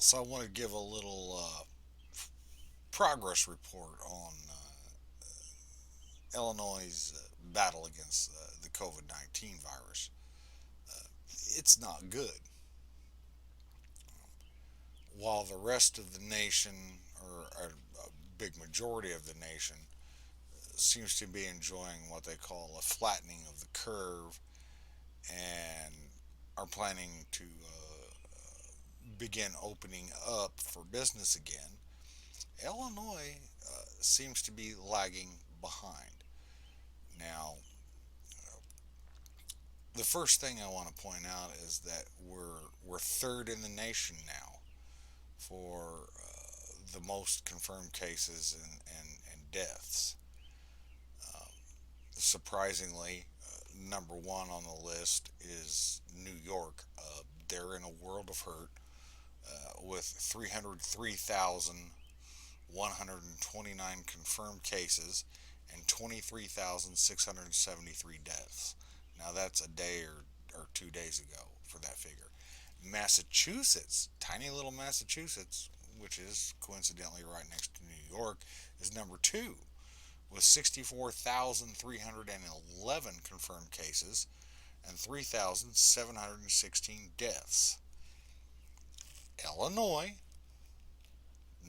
So I want to give a little progress report on Illinois' battle against the COVID-19 virus. It's not good. While the rest of the nation, or a big majority of the nation, seems to be enjoying what they call a flattening of the curve and are planning to begin opening up for business again, Illinois seems to be lagging behind. Now, the first thing I want to point out is that we're third in the nation now for the most confirmed cases and deaths. Uh, Surprisingly, number one on the list is New York. They're in a world of hurt with 303,129 confirmed cases and 23,673 deaths. Now that's a day or 2 days ago for that figure. Massachusetts, tiny little Massachusetts, which is coincidentally right next to New York, is number two with 64,311 confirmed cases and 3,716 deaths. Illinois,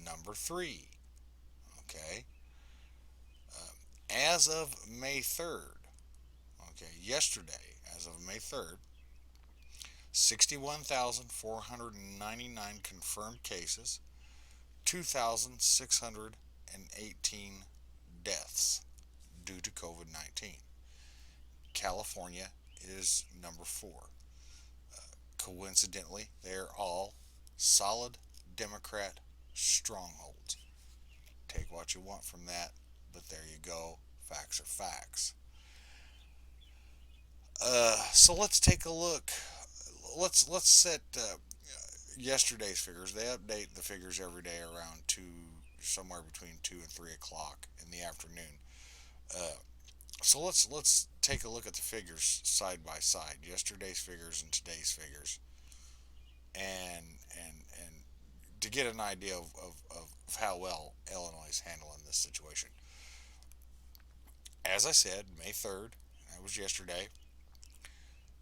number three. Okay. As of May 3rd, okay, yesterday, as of May 3rd, 61,499 confirmed cases, 2,618 deaths due to COVID 19. California is number four. Coincidentally, they're all solid Democrat strongholds. Take what you want from that, but there you go. Facts are facts. So let's take a look. Let's set yesterday's figures. They update the figures every day around somewhere between 2 and 3 o'clock in the afternoon. Uh, so let's take a look at the figures side by side. Yesterday's figures and today's figures, and and to get an idea of how well Illinois is handling this situation. As I said, May 3rd, that was yesterday,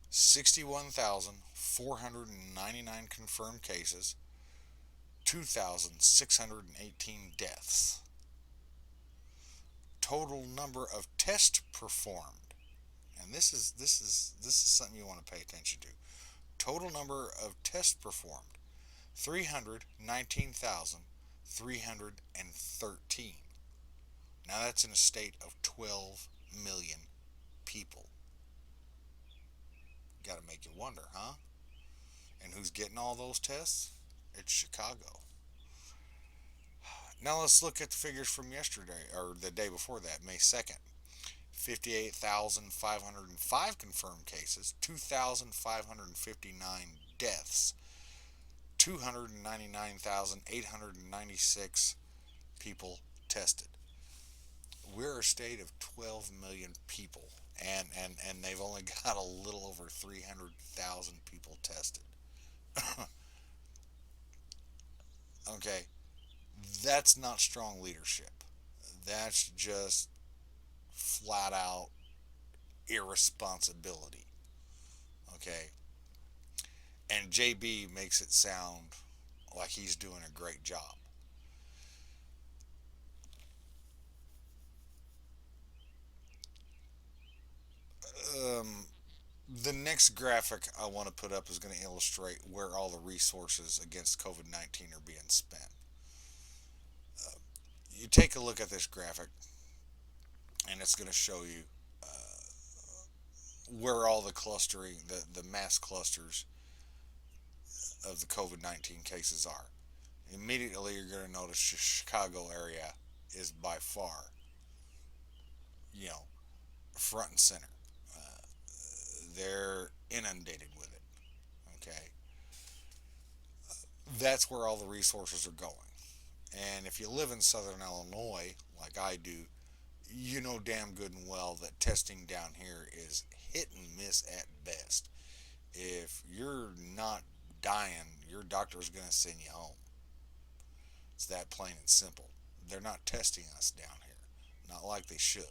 61,499 confirmed cases, 2,618 deaths. Total number of tests performed, and this is something you want to pay attention to. Total number of tests performed, 319,313. Now that's in a state of 12 million people. Got to make you wonder, huh? And who's getting all those tests? It's Chicago. Now let's look at the figures from yesterday, or the day before that, May 2nd. 58,505 confirmed cases, 2,559 deaths, 299,896 people tested. We're a state of 12 million people, and they've only got a little over 300,000 people tested. Okay, that's not strong leadership. That's just flat out irresponsibility. Okay, and JB makes it sound like he's doing a great job. Um, the next graphic I want to put up is going to illustrate where all the resources against COVID 19 are being spent. Uh, you take a look at this graphic, and it's going to show you where all the clustering, the mass clusters of the COVID 19 cases are. Immediately, you're going to notice the Chicago area is by far, you know, front and center. Uh, they're inundated with it. Okay, that's where all the resources are going. And if you live in southern Illinois, like I do, you know damn good and well that testing down here is hit and miss at best. If you're not dying, your doctor is going to send you home. It's that plain and simple. They're not testing us down here, not like they should.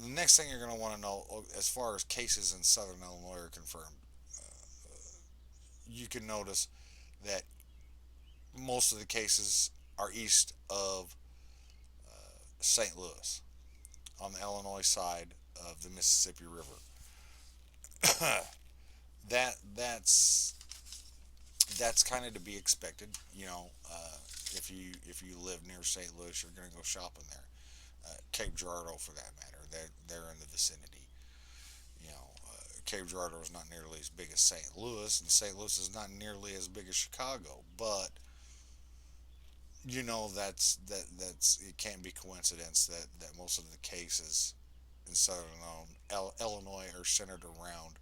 The next thing you're going to want to know, as far as cases in southern Illinois are confirmed, you can notice that most of the cases are east of St. Louis on the Illinois side of the Mississippi River. That's kind of to be expected. If you live near St. Louis, you're going to go shopping there. Cape Girardeau, for that matter, they're in the vicinity. Cape Girardeau is not nearly as big as St. Louis, and St. Louis is not nearly as big as Chicago. But that's it can't be coincidence that most of the cases in southern Illinois are centered around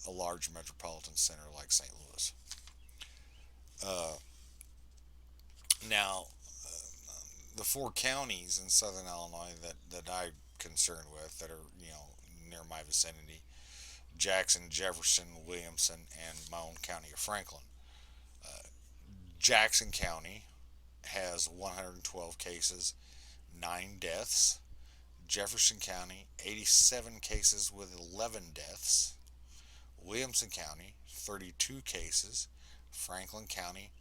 a large metropolitan center like St. Louis. Uh, Now, the four counties in southern Illinois that I'm concerned with, that are near my vicinity: Jackson, Jefferson, Williamson, and my own county of Franklin. Uh, Jackson County has 112 cases, 9 deaths. Jefferson County, 87 cases with 11 deaths. Williamson County, 32 cases. Franklin County,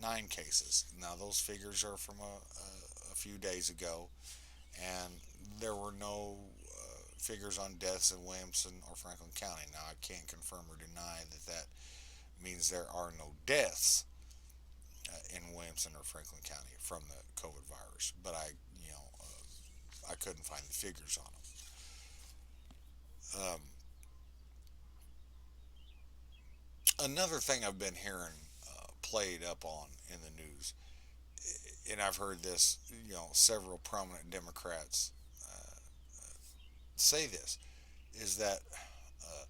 9 cases. Now, those figures are from a few days ago, and there were no figures on deaths in Williamson or Franklin County. Now, I can't confirm or deny that means there are no deaths in Williamson or Franklin County from the COVID virus, but I couldn't find the figures on them. Another thing I've been hearing played up on in the news, and I've heard this, several prominent Democrats uh, say this, is that uh,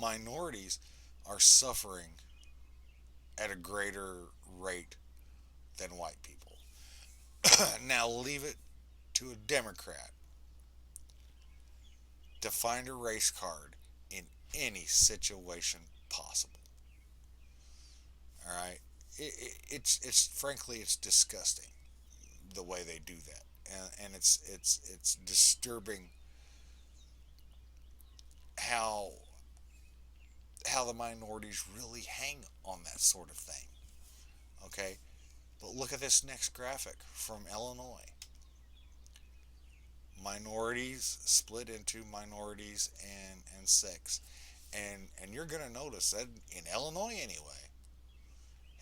minorities are suffering at a greater rate than white people. Now, leave it to a Democrat to find a race card in any situation possible. All right, it's frankly it's disgusting the way they do that, and it's disturbing how the minorities really hang on that sort of thing. Okay, but look at this next graphic from Illinois. Minorities split into minorities and sex, and you're gonna notice that in Illinois anyway,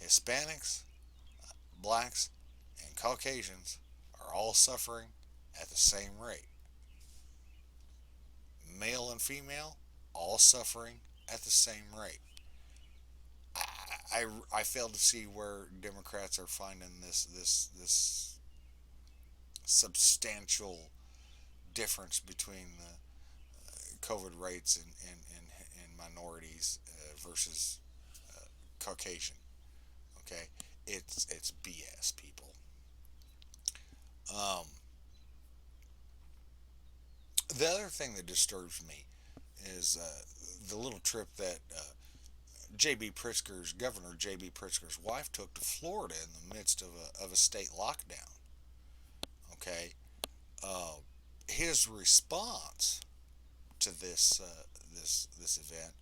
Hispanics, blacks, and Caucasians are all suffering at the same rate. Male and female, all suffering at the same rate. I fail to see where Democrats are finding this substantial difference between the COVID rates in minorities versus Caucasian. Okay, it's BS, people. Um, the other thing that disturbs me is the little trip that Governor J.B. Pritzker's wife took to Florida in the midst of a state lockdown. Okay, uh, his response to this event,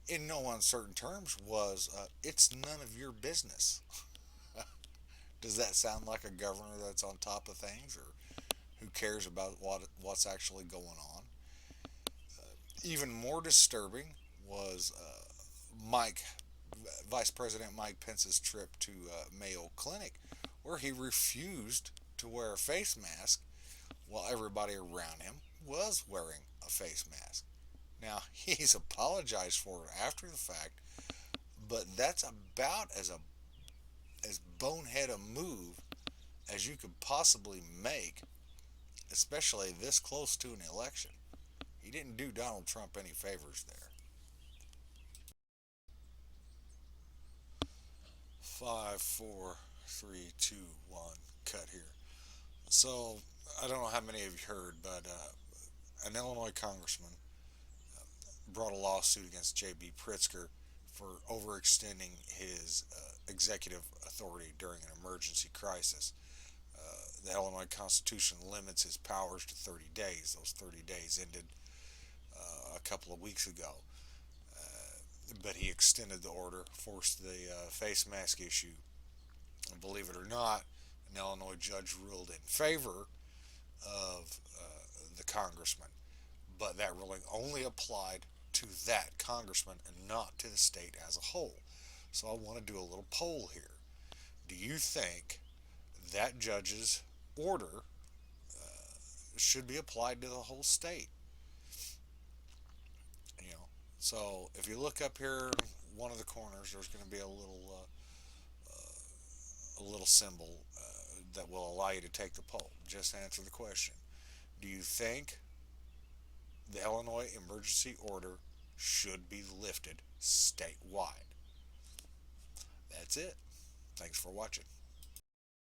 in no uncertain terms, was it's none of your business. Does that sound like a governor that's on top of things, or who cares about what's actually going on? Even more disturbing was Mike, Vice President Mike Pence's trip to Mayo Clinic, where he refused to wear a face mask while everybody around him was wearing a face mask. Now, he's apologized for it after the fact, but that's about as bonehead a move as you could possibly make, especially this close to an election. He didn't do Donald Trump any favors there. 5, 4, 3, 2, 1, cut here. So, I don't know how many of you heard, but an Illinois congressman brought a lawsuit against J.B. Pritzker for overextending his executive authority during an emergency crisis. The Illinois Constitution limits his powers to 30 days. Those 30 days ended a couple of weeks ago. But he extended the order, forced the face mask issue. And believe it or not, an Illinois judge ruled in favor of the congressman, but that ruling only applied to that congressman and not to the state as a whole. So I want to do a little poll here. Do you think that judge's order should be applied to the whole state? You know, so if you look up here in one of the corners, there's going to be a little symbol that will allow you to take the poll. Just answer the question. Do you think the Illinois emergency order should be lifted statewide? That's it. Thanks for watching.